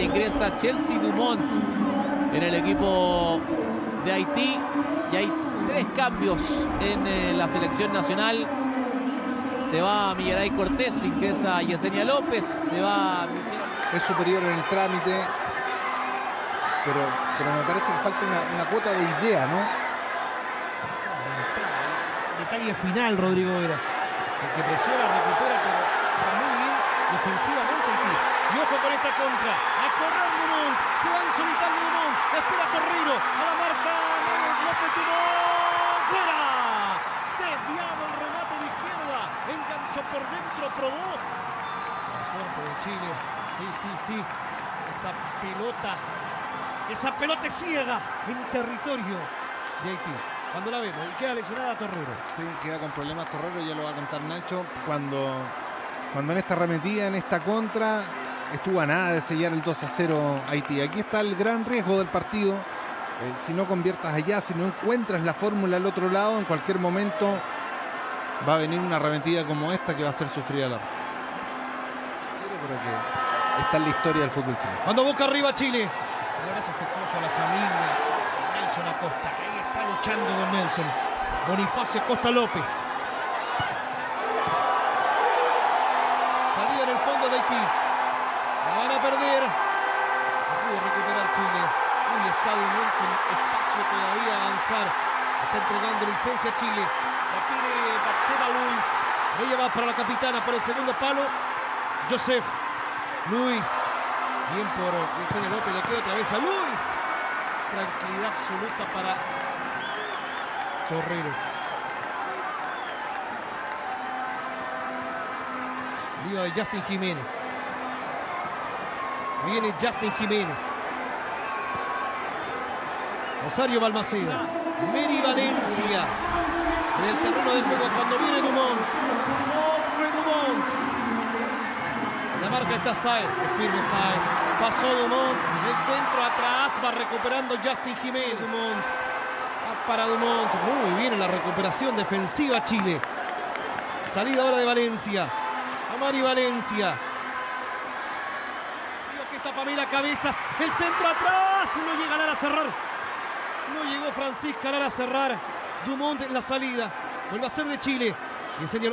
ingresa Chelsea Dumont en el equipo de Haití. Y hay 3 cambios en la selección nacional. Se va Miguel Cortés, ingresa Yesenia López, se va Michelle. Es superior en el trámite, pero me parece que falta una cuota de idea, ¿no? Detalle final, Rodrigo Vera. El que presiona, recupera, pero está muy bien defensivamente el tío. Y ojo con esta contra. A correr Dumont. Se va en solitario Dumont. Espera Torreiro. A la marca López Dumont. ¡Fuera! Desviado el remate de izquierda. Enganchó por dentro, probó. La suerte de Chile. Sí. Esa pelota es ciega en territorio de Haití. Cuando la vemos, y queda lesionada Torreiro. Sí, queda con problemas Torreiro, ya lo va a contar Nacho. Cuando en esta arremetida, en esta contra, estuvo a nada de sellar el 2-0 Haití. Aquí está el gran riesgo del partido. Si no conviertas allá, si no encuentras la fórmula al otro lado, en cualquier momento va a venir una arremetida como esta que va a hacer sufrir a la Roja. Pero que está en la historia del fútbol chileno. Cuando busca arriba Chile. Un abrazo afectuoso a la familia. Nelson Acosta, que ahí está luchando con Nelson. Bonifacio Acosta López. Salida en el fondo de Haití. La van a perder. No pudo recuperar Chile. Uy, está Dumont con espacio todavía a avanzar. Está entregando licencia a Chile. La pide Bacheva Luis. Ella va para la capitana por el segundo palo. Joseph Luis. Bien por Yesenia López. Le queda otra vez a Luis. Tranquilidad absoluta para Torreiro. Salida de Justin Jiménez. Viene Justin Jiménez. Rosario Balmaceda. Mary Valencia. En el terreno de juego cuando viene Dumont. Dumont. La marca está Sáez. Es firme Sáez. Pasó Dumont. El centro atrás. Va recuperando Justin Jiménez. Dumont. Va para Dumont. Muy bien en la recuperación defensiva Chile. Salida ahora de Valencia. Amari Valencia. Vio que está Pamela Cabezas. El centro atrás. Y no llega Lara a cerrar. No llegó Francisca Lara a cerrar. Dumont en la salida. Vuelve a ser de Chile. Y enseña